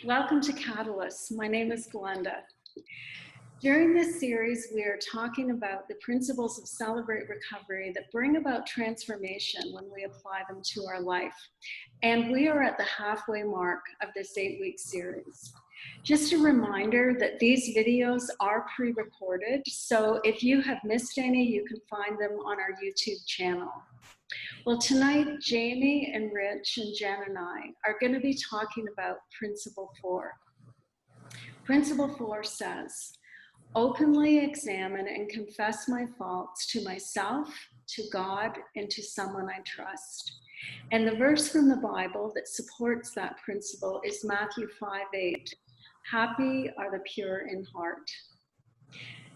Welcome to Catalyst. My name is Glenda. During this series, we are talking about the principles of Celebrate Recovery that bring about transformation when we apply them to our life. And we are at the halfway mark of this 8-week series. Just a reminder that these videos are pre-recorded, so if you have missed any, you can find them on our YouTube channel. Well, tonight, Jamie and Rich and Jen and I are going to be talking about Principle 4. Principle 4 says, openly examine and confess my faults to myself, to God, and to someone I trust. And the verse from the Bible that supports that principle is Matthew 5:8. Happy are the pure in heart.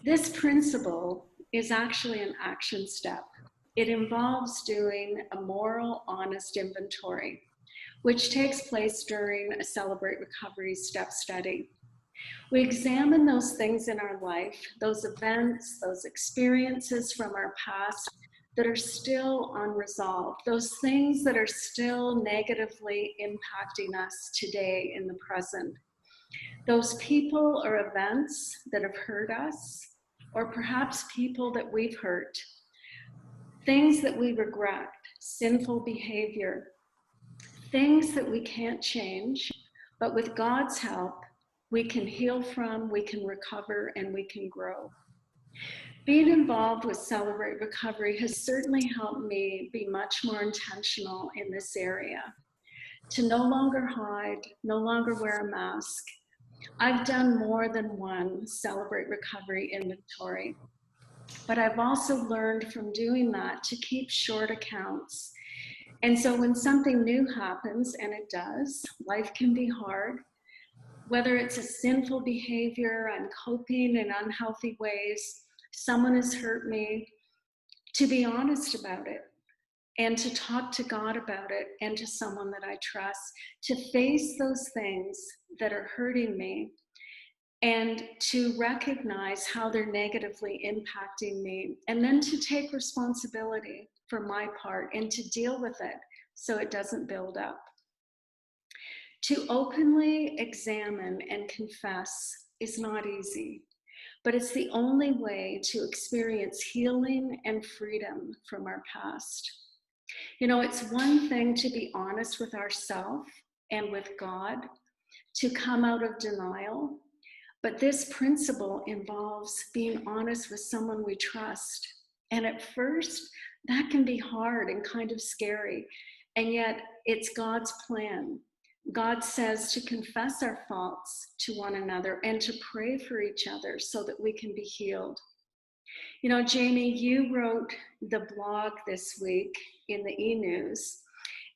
This principle is actually an action step. It involves doing a moral, honest inventory, which takes place during a Celebrate Recovery step study. We examine those things in our life, those events, those experiences from our past that are still unresolved, those things that are still negatively impacting us today in the present. Those people or events that have hurt us, or perhaps people that we've hurt, things that we regret, sinful behavior, things that we can't change, but with God's help, we can heal from, we can recover, and we can grow. Being involved with Celebrate Recovery has certainly helped me be much more intentional in this area. To no longer hide, no longer wear a mask. I've done more than one Celebrate Recovery inventory, but I've also learned from doing that to keep short accounts. And so when something new happens, and it does, life can be hard, whether it's a sinful behavior, I'm coping in unhealthy ways, someone has hurt me, to be honest about it and to talk to God about it and to someone that I trust, to face those things that are hurting me and to recognize how they're negatively impacting me, and then to take responsibility for my part and to deal with it so it doesn't build up. To openly examine and confess is not easy, but it's the only way to experience healing and freedom from our past. You know, it's one thing to be honest with ourselves and with God, to come out of denial, but this principle involves being honest with someone we trust. And at first, that can be hard and kind of scary, and yet it's God's plan. God says to confess our faults to one another and to pray for each other so that we can be healed. You know, Jamie, you wrote the blog this week in the e-news,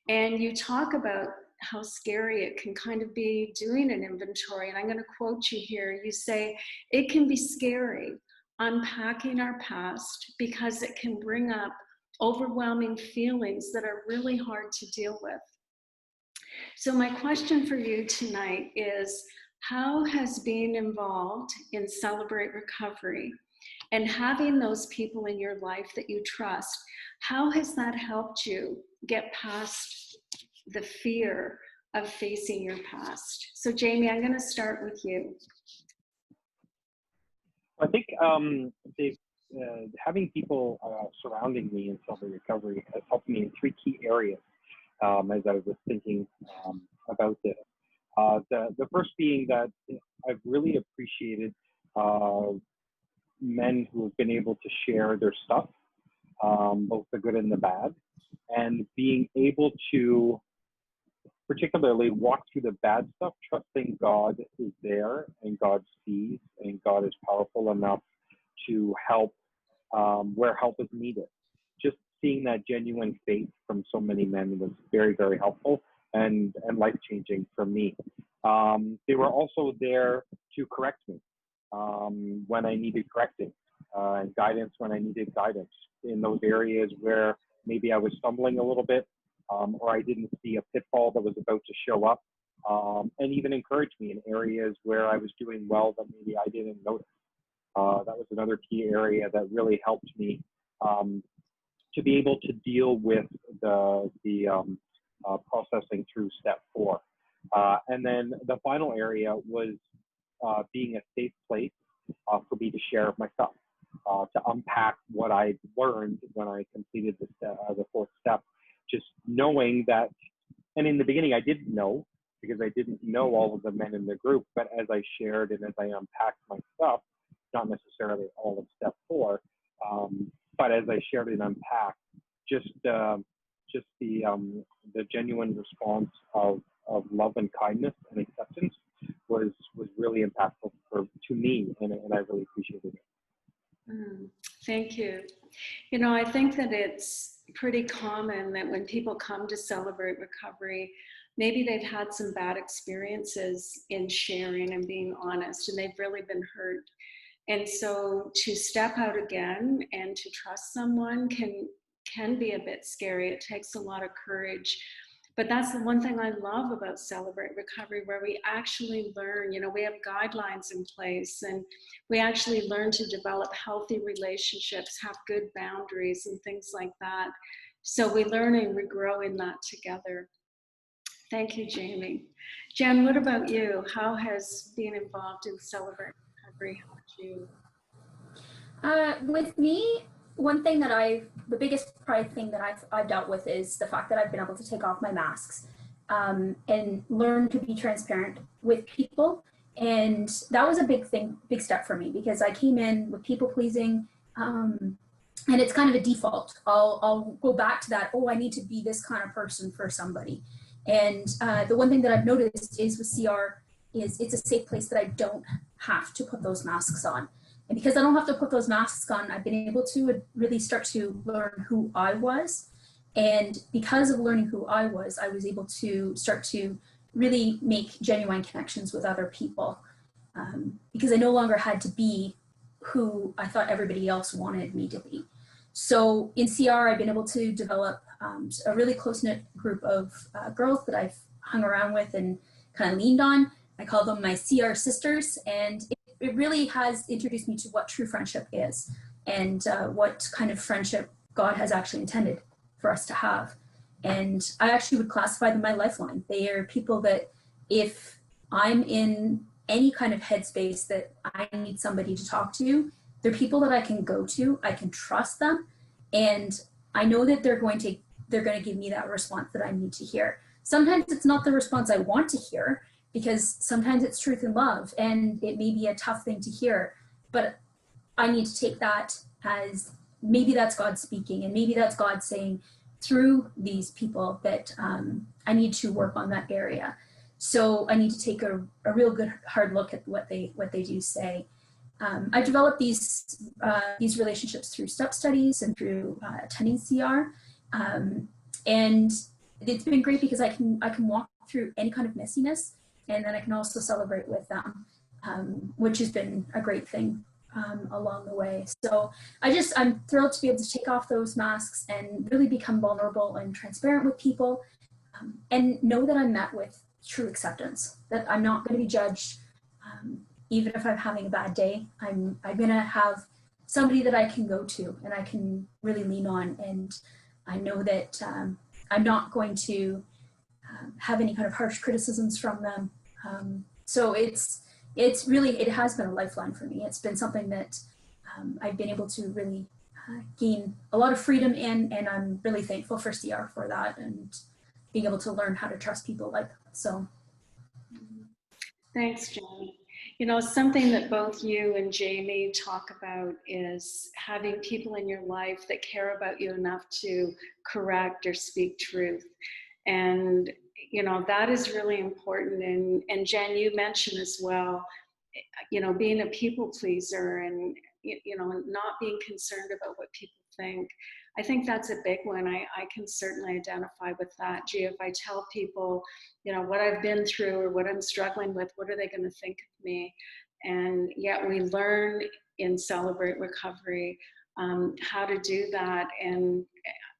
and you talk about how scary it can kind of be doing an inventory. And I'm going to quote you here. You say, it can be scary unpacking our past because it can bring up overwhelming feelings that are really hard to deal with. So my question for you tonight is, how has being involved in Celebrate Recovery and having those people in your life that you trust, how has that helped you get past the fear of facing your past? So Jamie, I'm going to start with you. I think having people surrounding me in Celebrate Recovery has helped me in 3 key areas as I was thinking about this. The first being that I've really appreciated men who have been able to share their stuff, both the good and the bad, and being able to particularly walk through the bad stuff, trusting God is there and God sees and God is powerful enough to help where help is needed. Just seeing that genuine faith from so many men was very, very helpful and life-changing for me. They were also there to correct me when I needed correcting, and guidance when I needed guidance in those areas where maybe I was stumbling a little bit, or I didn't see a pitfall that was about to show up, and even encourage me in areas where I was doing well that maybe I didn't notice. That was another key area that really helped me to be able to deal with the processing through step 4. And then the final area was being a safe place for me to share my stuff, to unpack what I learned when I completed the fourth step. Just knowing that, and in the beginning I didn't know because I didn't know all of the men in the group, but as I shared and as I unpacked my stuff, not necessarily all of step 4, but as I shared and unpacked, just the genuine response of love and kindness and acceptance was really impactful to me, and I really appreciated it. Thank you. You know, I think that it's pretty common that when people come to Celebrate Recovery, maybe they've had some bad experiences in sharing and being honest, and they've really been hurt. And so to step out again and to trust someone can be a bit scary. It takes a lot of courage. But that's the one thing I love about Celebrate Recovery, where we actually learn, you know, we have guidelines in place, and we actually learn to develop healthy relationships, have good boundaries and things like that. So we learn and we grow in that together. Thank you, Jamie. Jenn, what about you? How has being involved in Celebrate Recovery helped you? With me, one thing that the biggest probably thing that I've dealt with is the fact that I've been able to take off my masks and learn to be transparent with people. And that was a big step for me, because I came in with people pleasing, and it's kind of a default. I'll go back to that. Oh, I need to be this kind of person for somebody. And the one thing that I've noticed is with CR is it's a safe place that I don't have to put those masks on. And because I don't have to put those masks on, I've been able to really start to learn who I was. And because of learning who I was able to start to really make genuine connections with other people, because I no longer had to be who I thought everybody else wanted me to be. So in CR, I've been able to develop a really close-knit group of girls that I've hung around with and kind of leaned on. I call them my CR sisters, and it really has introduced me to what true friendship is, and what kind of friendship God has actually intended for us to have. And I actually would classify them my lifeline. They are people that if I'm in any kind of headspace that I need somebody to talk to, they're people that I can go to, I can trust them, and I know that they're going to give me that response that I need to hear. Sometimes it's not the response I want to hear, because sometimes it's truth and love, and it may be a tough thing to hear, but I need to take that as maybe that's God speaking, and maybe that's God saying through these people that I need to work on that area. So I need to take a real good hard look at what they do say. I developed these relationships through step studies and through attending CR, and it's been great because I can walk through any kind of messiness, and then I can also celebrate with them, which has been a great thing along the way. So I'm thrilled to be able to take off those masks and really become vulnerable and transparent with people, and know that I'm met with true acceptance, that I'm not going to be judged. Even if I'm having a bad day, I'm going to have somebody that I can go to and I can really lean on, and I know that I'm not going to have any kind of harsh criticisms from them. So it has been a lifeline for me. It's been something that I've been able to really gain a lot of freedom in, and I'm really thankful for CR for that, and being able to learn how to trust people like that. So thanks, Jenn. You know, something that both you and Jamie talk about is having people in your life that care about you enough to correct or speak truth. And, you know, that is really important. And Jenn, you mentioned as well, you know, being a people pleaser and, you know, not being concerned about what people think. I think that's a big one. I can certainly identify with that. Gee, if I tell people, you know, what I've been through or what I'm struggling with, what are they going to think of me? And yet we learn in Celebrate Recovery how to do that. And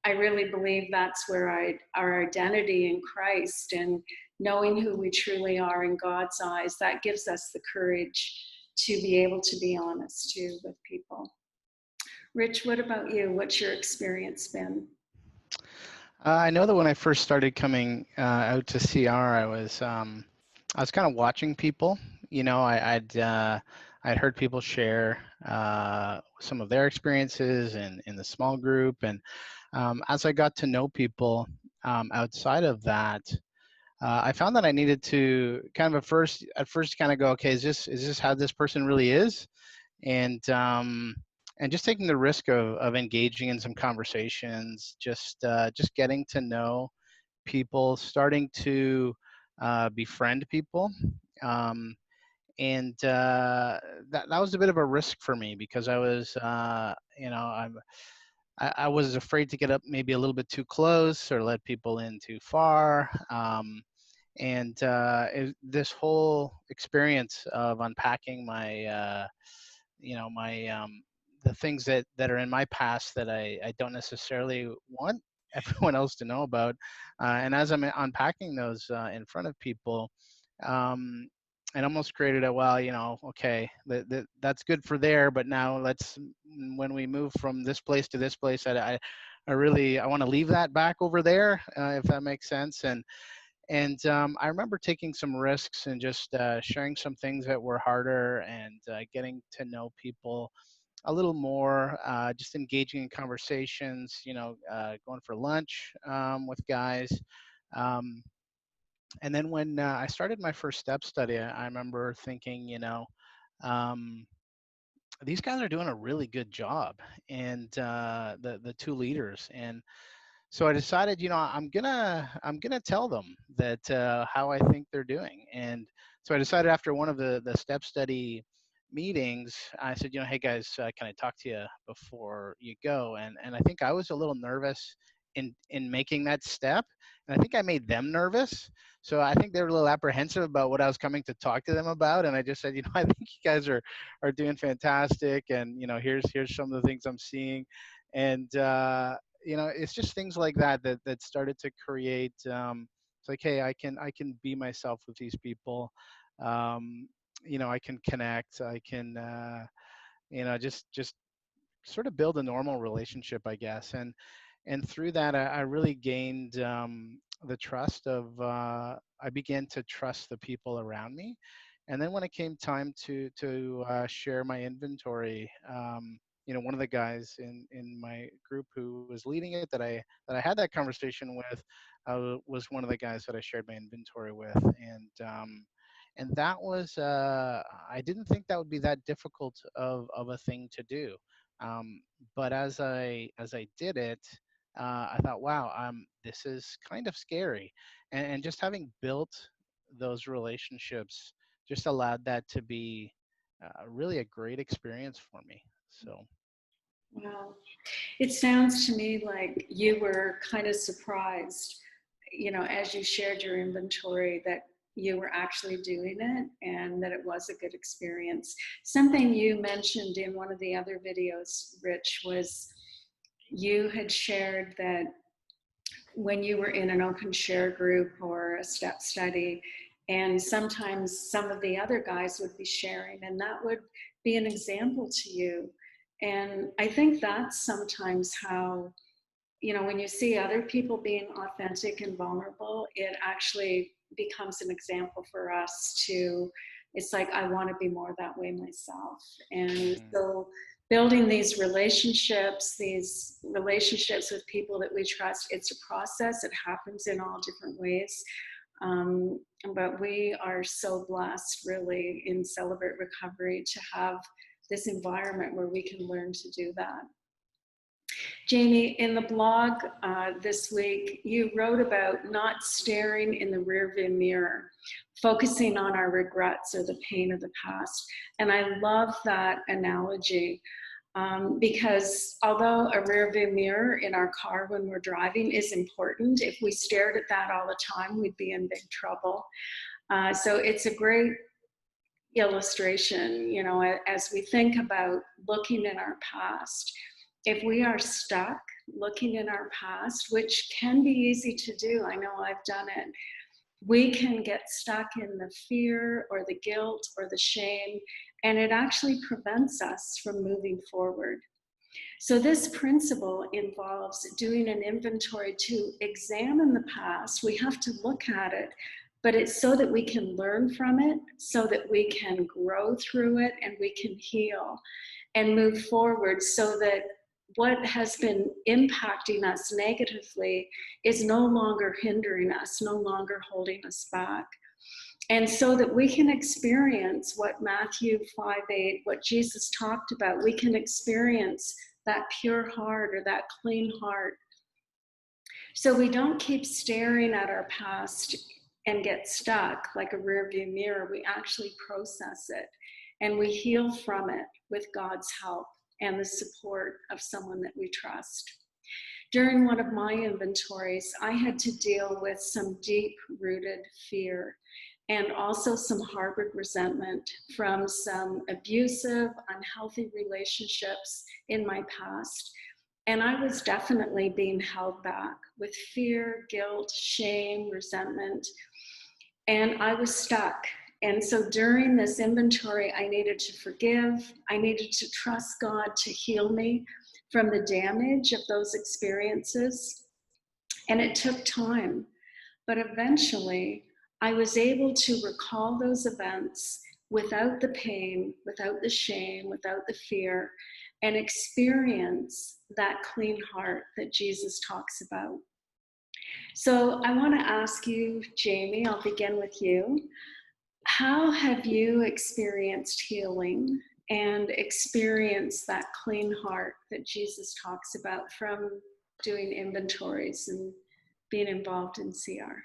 I really believe that's where our identity in Christ and knowing who we truly are in God's eyes, that gives us the courage to be able to be honest too with people. Rich, what about you? What's your experience been? I know that when I first started coming out to CR, I was kind of watching people. You know, I'd heard people share some of their experiences in the small group, and as I got to know people outside of that, I found that I needed to kind of at first kind of go, okay, is this how this person really is? And just taking the risk of engaging in some conversations, just getting to know people, starting to befriend people. Um, and that was a bit of a risk for me because I was, I was afraid to get up maybe a little bit too close or let people in too far. This whole experience of unpacking my the things that are in my past that I don't necessarily want everyone else to know about, and as I'm unpacking those in front of people, um, it almost created a, well, okay, that's good for there, but now when we move from this place to this place, I want to leave that back over there, if that makes sense. And I remember taking some risks and just sharing some things that were harder, and getting to know people a little more, just engaging in conversations, going for lunch with guys. Um, and then when I started my first step study, I remember thinking, um, these guys are doing a really good job, and the two leaders. And so I decided, I'm gonna tell them that how I think they're doing. And so I decided after one of the step study meetings, I said, hey guys, can I talk to you before you go? And I think I was a little nervous in making that step, and I think I made them nervous. So I think they were a little apprehensive about what I was coming to talk to them about. And I just said, I think you guys are doing fantastic, and here's some of the things I'm seeing. And it's just things like that started to create, it's like, hey, I can be myself with these people. um, I can connect, I can just sort of build a normal relationship, I guess. And through that, I really gained the trust of, I began to trust the people around me. And then when it came time to share my inventory, one of the guys in my group who was leading it, that I had that conversation with, was one of the guys that I shared my inventory with. And that was, I didn't think that would be that difficult of a thing to do. But as I did it, I thought, wow, this is kind of scary. And just having built those relationships just allowed that to be really a great experience for me. So. Wow. It sounds to me like you were kind of surprised, as you shared your inventory, that you were actually doing it and that it was a good experience. Something you mentioned in one of the other videos, Rich, was you had shared that when you were in an open share group or a step study, and sometimes some of the other guys would be sharing, and that would be an example to you. And I think that's sometimes how, when you see other people being authentic and vulnerable, it actually becomes an example for us to, it's like, I want to be more that way myself. And so building these relationships with people that we trust, it's a process. It happens in all different ways. Um, but we are so blessed, really, in Celebrate Recovery to have this environment where we can learn to do that. Jamie, in the blog this week, you wrote about not staring in the rearview mirror, focusing on our regrets or the pain of the past. And I love that analogy because although a rearview mirror in our car when we're driving is important, if we stared at that all the time, we'd be in big trouble. So it's a great illustration, as we think about looking in our past. If we are stuck looking in our past, which can be easy to do, I know I've done it, we can get stuck in the fear or the guilt or the shame, and it actually prevents us from moving forward. So this principle involves doing an inventory to examine the past. We have to look at it, but it's so that we can learn from it, so that we can grow through it, and we can heal and move forward, so that what has been impacting us negatively is no longer hindering us, no longer holding us back. And so that we can experience what Matthew 5:8, what Jesus talked about, we can experience that pure heart or that clean heart. So we don't keep staring at our past and get stuck like a rearview mirror. We actually process it and we heal from it with God's help and the support of someone that we trust. During one of my inventories, I had to deal with some deep-rooted fear and also some harbored resentment from some abusive, unhealthy relationships in my past. And I was definitely being held back with fear, guilt, shame, resentment, and I was stuck. And so during this inventory, I needed to forgive. I needed to trust God to heal me from the damage of those experiences. And it took time, but eventually I was able to recall those events without the pain, without the shame, without the fear, and experience that clean heart that Jesus talks about. So I want to ask you, Jamie, I'll begin with you. How have you experienced healing and experienced that clean heart that Jesus talks about from doing inventories and being involved in CR?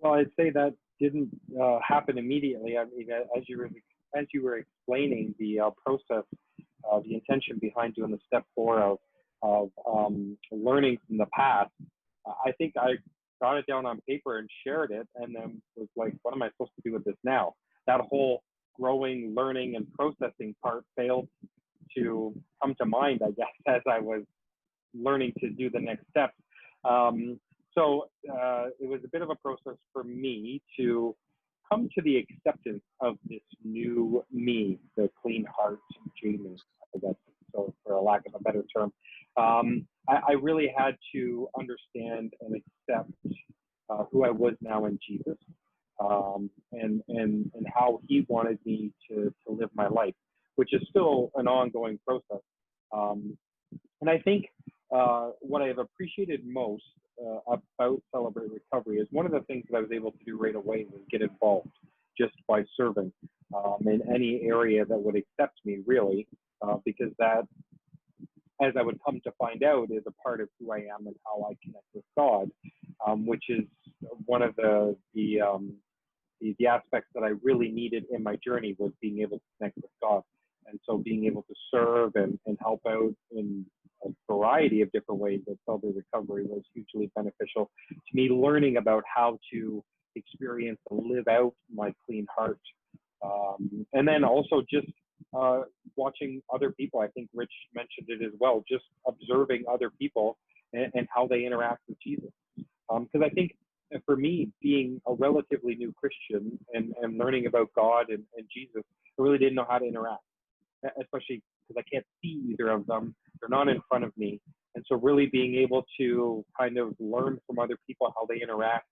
Well, I'd say that didn't happen immediately. I mean, as you were explaining the process, the intention behind doing the step 4 of learning from the past, I think I got it down on paper and shared it, and then was like, what am I supposed to do with this now? That whole growing, learning, and processing part failed to come to mind, I guess, as I was learning to do the next steps. So it was a bit of a process for me to come to the acceptance of this new me, the clean heart Jamie, I guess, so for a lack of a better term. I really had to understand and accept who I was now in Jesus, and how he wanted me to live my life, which is still an ongoing process. And I think what I have appreciated most about Celebrate Recovery is one of the things that I was able to do right away was get involved just by serving in any area that would accept me, really, because that, as I would come to find out, is a part of who I am and how I connect with God, which is one of the aspects that I really needed in my journey, was being able to connect with God. And so being able to serve and help out in a variety of different ways at Celebrate Recovery was hugely beneficial to me, learning about how to experience and live out my clean heart. And then also just watching other people. I think Rich mentioned it as well, just observing other people and how they interact with Jesus. Because I think for me, being a relatively new Christian and learning about God and Jesus, I really didn't know how to interact, especially because I can't see either of them. They're not in front of me. And so really being able to kind of learn from other people how they interact,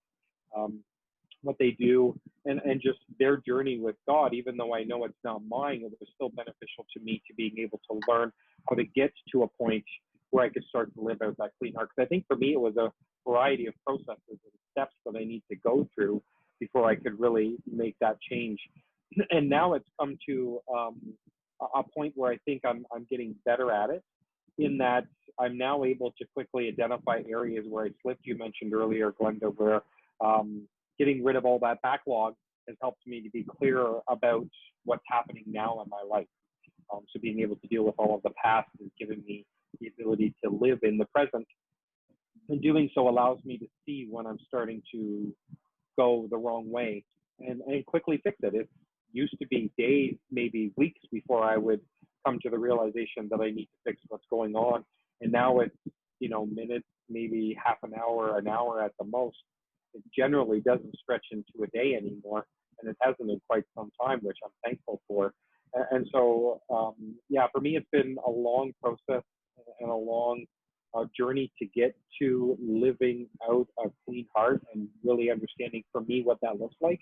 what they do, and just their journey with God, even though I know it's not mine, it was still beneficial to me to being able to learn how to get to a point where I could start to live out that clean heart. Because I think for me, it was a variety of processes and steps that I need to go through before I could really make that change. And now it's come to a point where I think I'm getting better at it, in that I'm now able to quickly identify areas where I slipped. You mentioned earlier, Glenda, where getting rid of all that backlog has helped me to be clearer about what's happening now in my life. So being able to deal with all of the past has given me the ability to live in the present. And doing so allows me to see when I'm starting to go the wrong way and quickly fix it. It used to be days, maybe weeks, before I would come to the realization that I need to fix what's going on. And now it's, minutes, maybe half an hour at the most. It generally doesn't stretch into a day anymore, and it hasn't in quite some time, which I'm thankful for. And so, yeah, for me, it's been a long process and a long journey to get to living out a clean heart and really understanding for me what that looks like.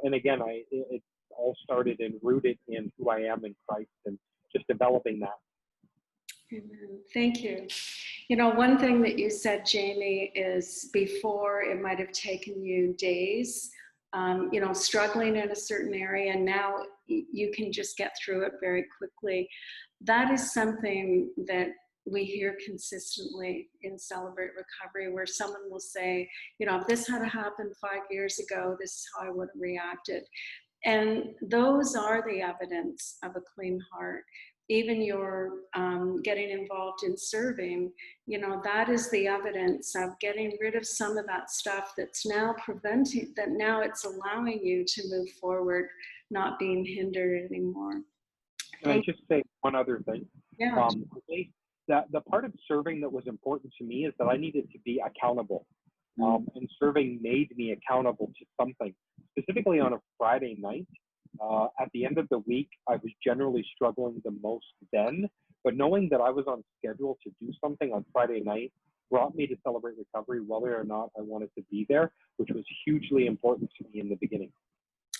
And again, it all started and rooted in who I am in Christ and just developing that. Amen. Thank you. You know, one thing that you said, Jamie, is before it might have taken you days, you know, struggling in a certain area, and now you can just get through it very quickly. That is something that we hear consistently in Celebrate Recovery, where someone will say, you know, if this had happened 5 years ago, this is how I would have reacted. And those are the evidence of a clean heart. Even your getting involved in serving, you know, that is the evidence of getting rid of some of that stuff that's now preventing, that now it's allowing you to move forward, not being hindered anymore. Can I just say one other thing? Yeah. The part of serving that was important to me is that I needed to be accountable. And serving made me accountable to something. Specifically on a Friday night, at the end of the week, I was generally struggling the most then, but knowing that I was on schedule to do something on Friday night brought me to Celebrate Recovery, whether or not I wanted to be there, which was hugely important to me in the beginning.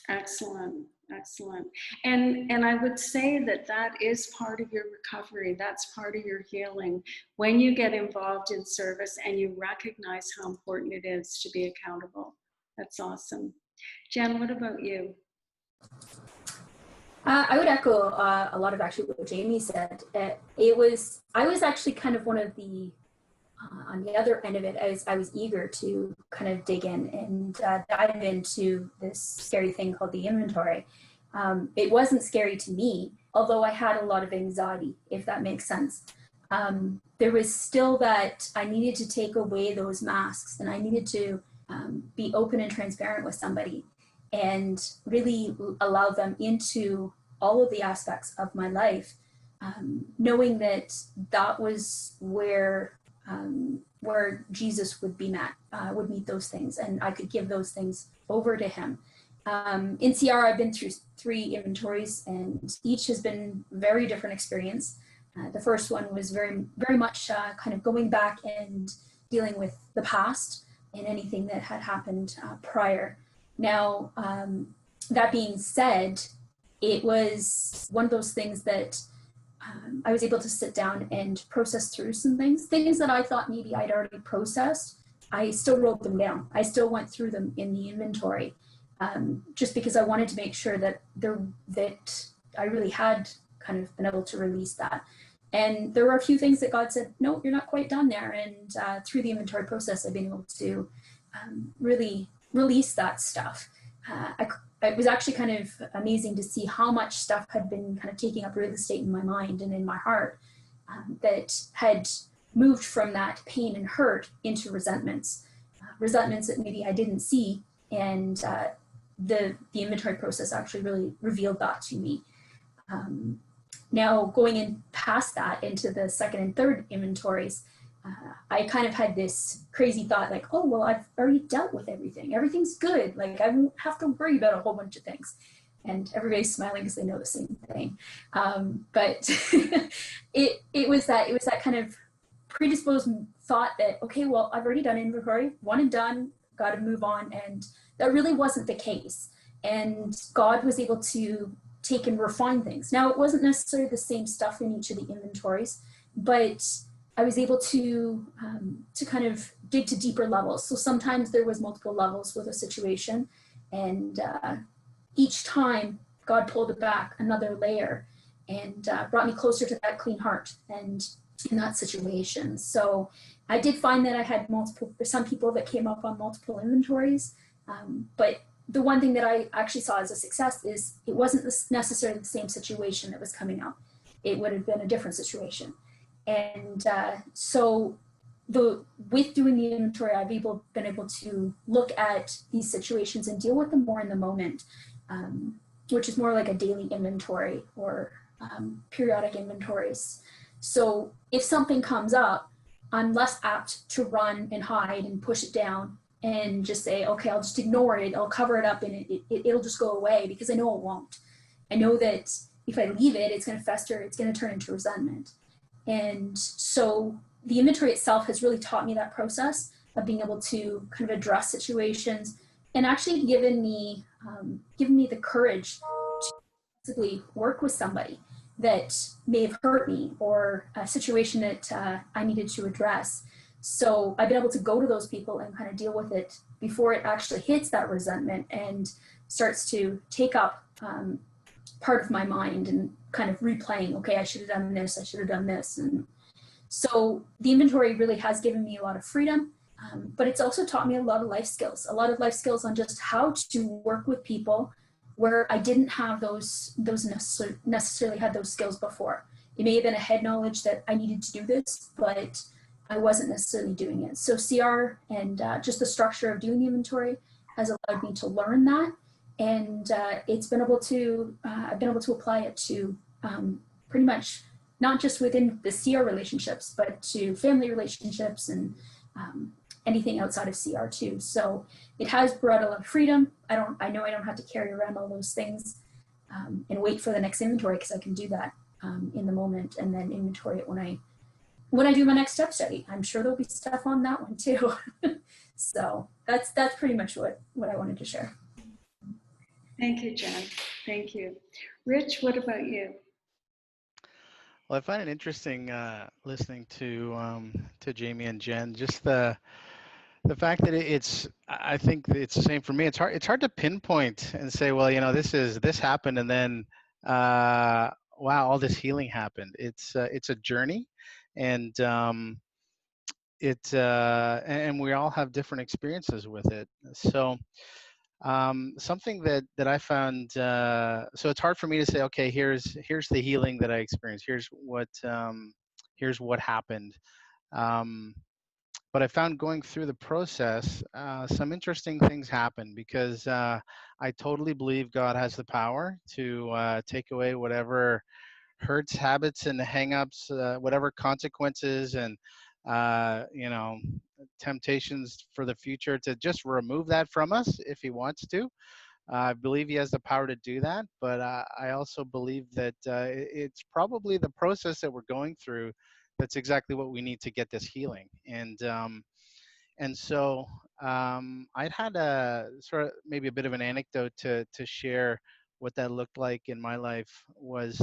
Excellent, excellent. And I would say that that is part of your recovery. That's part of your healing. When you get involved in service and you recognize how important it is to be accountable. That's awesome. Jen, what about you? I would echo a lot of actually what Jamie said. I was actually kind of one of the, on the other end of it, I was eager to kind of dig in and dive into this scary thing called the inventory. It wasn't scary to me, although I had a lot of anxiety, if that makes sense. There was still that I needed to take away those masks, and I needed to be open and transparent with somebody and really allow them into all of the aspects of my life, knowing that that was where Jesus would be met, would meet those things, and I could give those things over to him. In CR, I've been through 3 inventories, and each has been very different experience. The first one was very much kind of going back and dealing with the past and anything that had happened prior. Now, that being said, it was one of those things that I was able to sit down and process through some things that I thought maybe I'd already processed. I still wrote them down. I still went through them in the inventory, just because I wanted to make sure that I really had kind of been able to release that. And there were a few things that God said, no, you're not quite done there. And through the inventory process, I've been able to really release that stuff. It was actually kind of amazing to see how much stuff had been kind of taking up real estate in my mind and in my heart, that had moved from that pain and hurt into resentments that maybe I didn't see. And the inventory process actually really revealed that to me. Now going in past that into the second and third inventories, I kind of had this crazy thought like, oh, well, I've already dealt with everything. Everything's good. Like I won't have to worry about a whole bunch of things. And everybody's smiling because they know the same thing. But it was that kind of predisposed thought that, okay, well, I've already done inventory, one and done, got to move on. And that really wasn't the case. And God was able to take and refine things. Now, it wasn't necessarily the same stuff in each of the inventories, but I was able to kind of dig to deeper levels. So sometimes there was multiple levels with a situation, and each time God pulled it back another layer and brought me closer to that clean heart and in that situation. So I did find that I had some people that came up on multiple inventories, but the one thing that I actually saw as a success is it wasn't necessarily the same situation that was coming up. It would have been a different situation. And so with doing the inventory, I've been able to look at these situations and deal with them more in the moment, which is more like a daily inventory or periodic inventories. So if something comes up, I'm less apt to run and hide and push it down and just say, okay, I'll just ignore it. I'll cover it up and it'll just go away, because I know it won't. I know that if I leave it, it's going to fester, it's going to turn into resentment. And so the inventory itself has really taught me that process of being able to kind of address situations, and actually given me the courage to basically work with somebody that may have hurt me, or a situation that I needed to address. So I've been able to go to those people and kind of deal with it before it actually hits that resentment and starts to take up part of my mind and kind of replaying, okay, I should have done this, I should have done this. And so the inventory really has given me a lot of freedom, but it's also taught me a lot of life skills on just how to work with people where I didn't have those necessarily had those skills before. It may have been a head knowledge that I needed to do this, but I wasn't necessarily doing it. So CR and just the structure of doing the inventory has allowed me to learn that, and it's been able to I've been able to apply it to pretty much not just within the CR relationships, but to family relationships and anything outside of CR too. So it has brought a lot of freedom. I know I don't have to carry around all those things and wait for the next inventory, because I can do that in the moment, and then inventory it when I do my next step study. I'm sure there'll be stuff on that one too. So that's pretty much what I wanted to share. Thank you, Jenn. Thank you. Rich, what about you? Well, I find it interesting listening to Jamie and Jen. Just the fact that I think it's the same for me. It's hard to pinpoint and say, well, this happened, and then wow, all this healing happened. It's a journey, and and we all have different experiences with it. So something that I found, so it's hard for me to say, okay, here's the healing that I experienced. Here's what happened. But I found going through the process, some interesting things happen, because I totally believe God has the power to take away whatever hurts, habits, and hang-ups, whatever consequences and temptations for the future, to just remove that from us if He wants to. I believe He has the power to do that, but I also believe that it's probably the process that we're going through that's exactly what we need to get this healing. And so I'd had a sort of maybe a bit of an anecdote to share what that looked like in my life. Was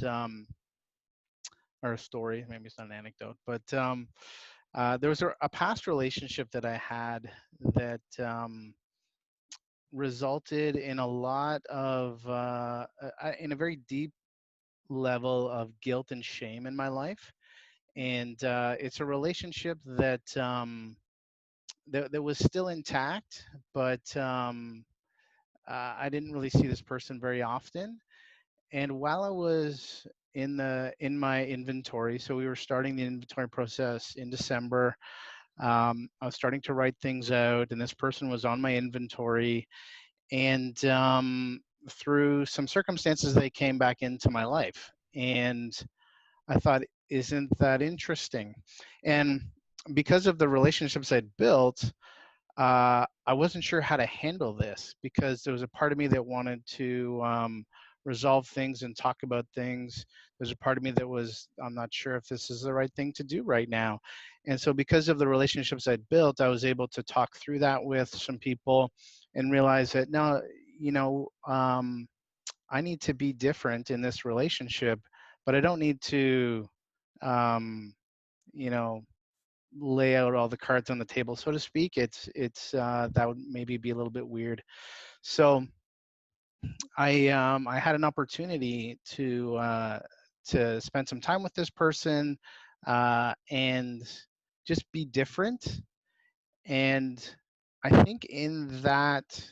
or a story, maybe it's not an anecdote, but there was a past relationship that I had that resulted in a lot of in a very deep level of guilt and shame in my life. And it's a relationship that that was still intact, but I didn't really see this person very often. And while I was in my inventory, so we were starting the inventory process in December. I was starting to write things out, and this person was on my inventory. And through some circumstances, they came back into my life. And I thought, isn't that interesting? And because of the relationships I'd built, I wasn't sure how to handle this, because there was a part of me that wanted to resolve things and talk about things. There's a part of me that was, I'm not sure if this is the right thing to do right now. And so because of the relationships I'd built, I was able to talk through that with some people and realize that, no, I need to be different in this relationship, but I don't need to, you know, lay out all the cards on the table, so to speak. It's that would maybe be a little bit weird. So I had an opportunity to spend some time with this person and just be different. And I think in that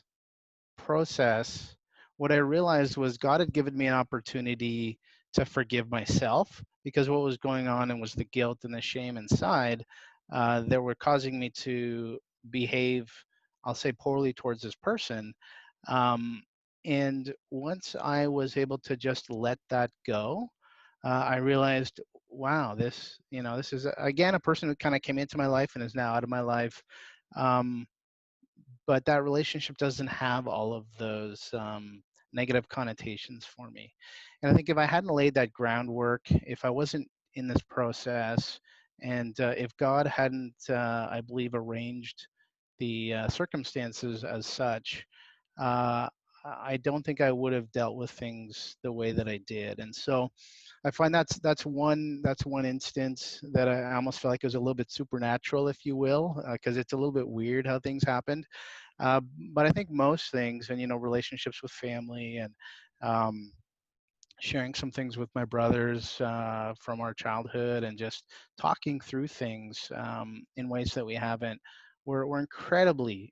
process, what I realized was God had given me an opportunity to forgive myself, because what was going on and was the guilt and the shame inside that were causing me to behave, I'll say, poorly towards this person. And once I was able to just let that go, I realized, wow, this is again a person who kind of came into my life and is now out of my life. But that relationship doesn't have all of those negative connotations for me. And I think if I hadn't laid that groundwork, if I wasn't in this process, and if God hadn't, I believe, arranged the circumstances as such, uh, I don't think I would have dealt with things the way that I did. And so I find that's one instance that I almost feel like it was a little bit supernatural, if you will, because it's a little bit weird how things happened. But I think most things, and relationships with family, and um, sharing some things with my brothers from our childhood, and just talking through things in ways that we haven't, were incredibly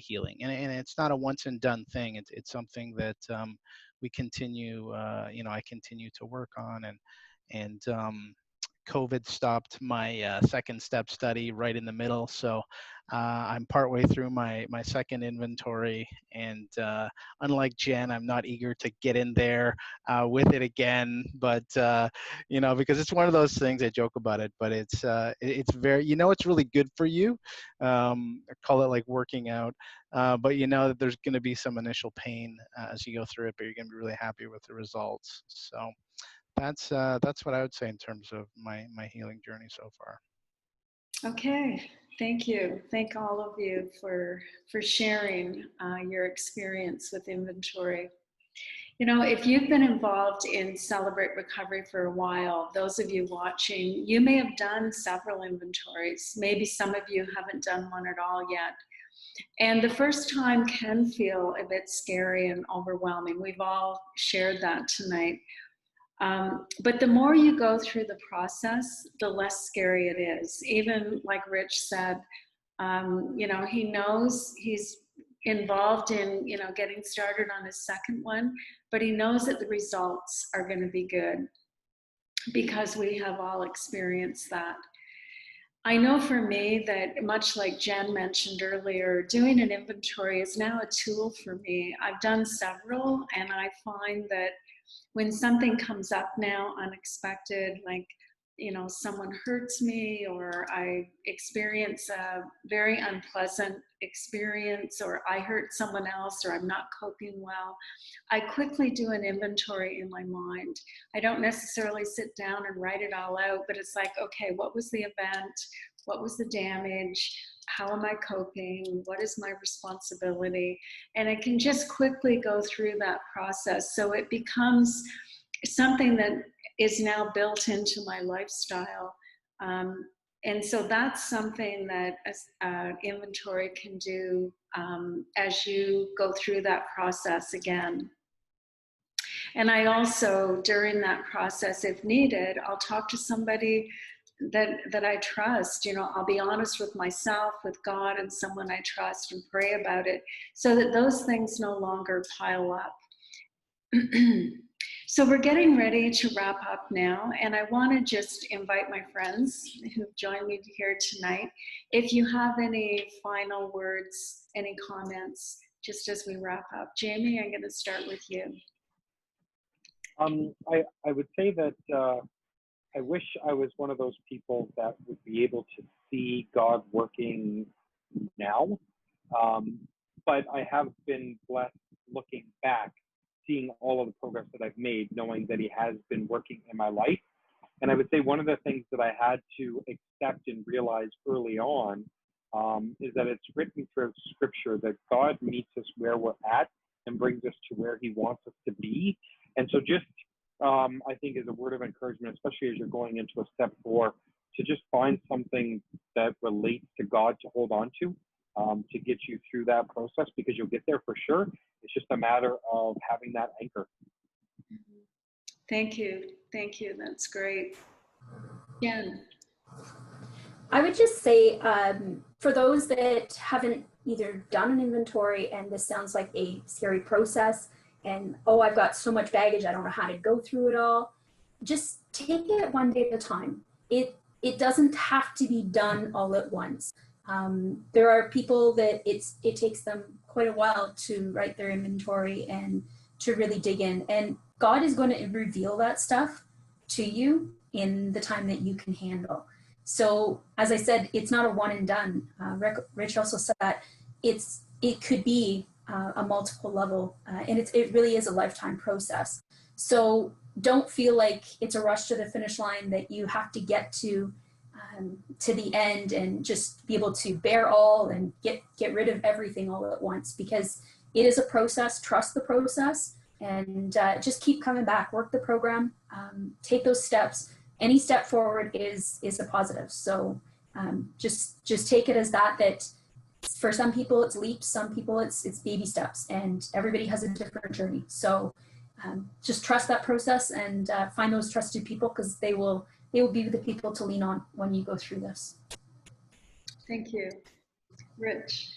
healing. And it's not a once and done thing. It's something that we continue, I continue to work on. And COVID stopped my second step study right in the middle. So I'm partway through my second inventory. And unlike Jen, I'm not eager to get in there with it again. But, because it's one of those things, I joke about it, but it's very, it's really good for you. I call it like working out. But that there's going to be some initial pain as you go through it, but you're going to be really happy with the results. So that's what I would say in terms of my healing journey so far. Okay, thank you. Thank all of you for sharing your experience with inventory. If you've been involved in Celebrate Recovery for a while, those of you watching, you may have done several inventories. Maybe some of you haven't done one at all yet. And the first time can feel a bit scary and overwhelming. We've all shared that tonight. But the more you go through the process, the less scary it is. Even like Rich said, he knows he's involved in, getting started on his second one, but he knows that the results are going to be good because we have all experienced that. I know for me that, much like Jen mentioned earlier, doing an inventory is now a tool for me. I've done several, and I find that when something comes up now unexpected, like someone hurts me, or I experience a very unpleasant experience, or I hurt someone else, or I'm not coping well, I quickly do an inventory in my mind. I don't necessarily sit down and write it all out, but it's like, okay, what was the event? What was the damage? How am I coping? What is my responsibility? And I can just quickly go through that process. So it becomes something that is now built into my lifestyle. And so that's something that inventory can do as you go through that process again. And I also, during that process, if needed, I'll talk to somebody that I trust. I'll be honest with myself, with God, and someone I trust, and pray about it so that those things no longer pile up. So we're getting ready to wrap up now, and I want to just invite my friends who've joined me here tonight. If you have any final words, any comments, just as we wrap up. Jamie, I'm going to start with you. I would say that I wish I was one of those people that would be able to see God working now, but I have been blessed looking back, seeing all of the progress that I've made, knowing that he has been working in my life. And I would say one of the things that I had to accept and realize early on is that it's written throughout Scripture that God meets us where we're at and brings us to where he wants us to be. And so just, I think, as a word of encouragement, especially as you're going into a step 4, to just find something that relates to God to hold on to get you through that process, because you'll get there for sure. It's just a matter of having that anchor. Thank you. Thank you. That's great. Jen. I would just say, for those that haven't either done an inventory and this sounds like a scary process, and I've got so much baggage, I don't know how to go through it all, just take it one day at a time. It doesn't have to be done all at once. There are people that it takes them quite a while to write their inventory and to really dig in. And God is going to reveal that stuff to you in the time that you can handle. So as I said, it's not a one and done. Rich also said that it could be a multiple level, and it really is a lifetime process. So don't feel like it's a rush to the finish line, that you have to get to the end and just be able to bear all and get rid of everything all at once, because it is a process. Trust the process, and just keep coming back. Work the program. Take those steps. Any step forward is a positive. So just take it as that for some people it's leaps, some people it's baby steps, and everybody has a different journey. So just trust that process, and find those trusted people, because they will be the people to lean on when you go through this. Thank you. Rich.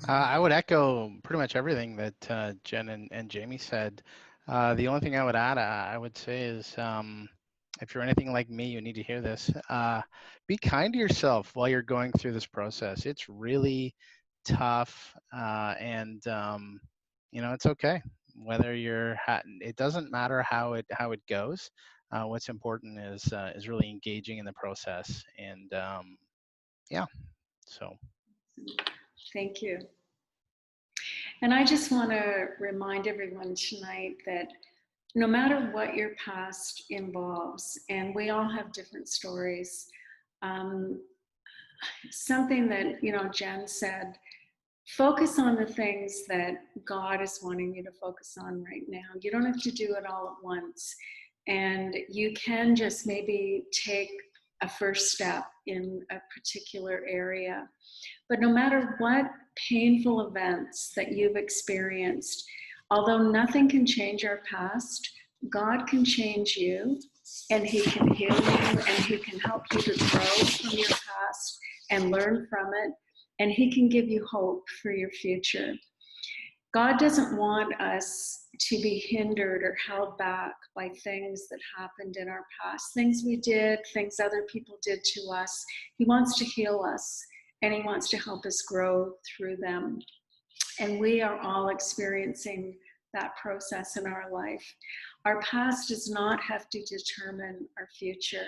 I would echo pretty much everything that Jen and Jamie said. The only thing I would add, I would say, is if you're anything like me, you need to hear this. Be kind to yourself while you're going through this process. It's really tough, and it's okay. Whether it doesn't matter how it goes. What's important is really engaging in the process, and yeah. So. Thank you. And I just want to remind everyone tonight that no matter what your past involves, and we all have different stories, something that, Jenn said, focus on the things that God is wanting you to focus on right now. You don't have to do it all at once. And you can just maybe take a first step in a particular area. But no matter what painful events that you've experienced, although nothing can change our past, God can change you, and He can heal you, and He can help you to grow from your past and learn from it, and He can give you hope for your future. God doesn't want us to be hindered or held back by things that happened in our past, things we did, things other people did to us. He wants to heal us, and He wants to help us grow through them. And we are all experiencing that process in our life. Our past does not have to determine our future.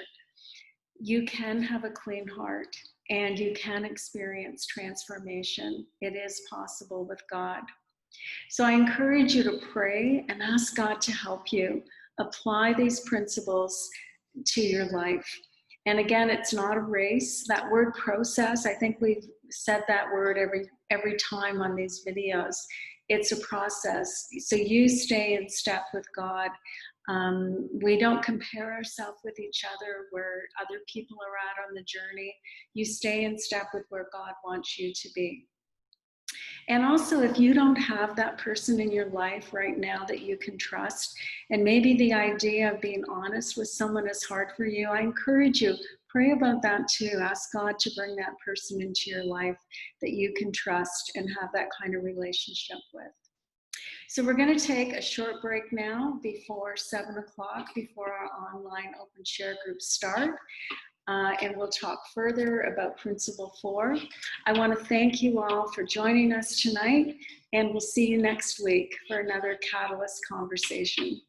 You can have a clean heart, and you can experience transformation. It is possible with God. So I encourage you to pray and ask God to help you apply these principles to your life. And again, it's not a race. That word process, I think we've said that word every time on these videos. It's a process. So you stay in step with God. We don't compare ourselves with each other where other people are at on the journey. You stay in step with where God wants you to be. And also, if you don't have that person in your life right now that you can trust, and maybe the idea of being honest with someone is hard for you, I encourage you, pray about that too. Ask God to bring that person into your life that you can trust and have that kind of relationship with. So we're going to take a short break now before 7 o'clock, before our online open share groups start. And we'll talk further about Principle 4. I want to thank you all for joining us tonight, and we'll see you next week for another Catalyst conversation.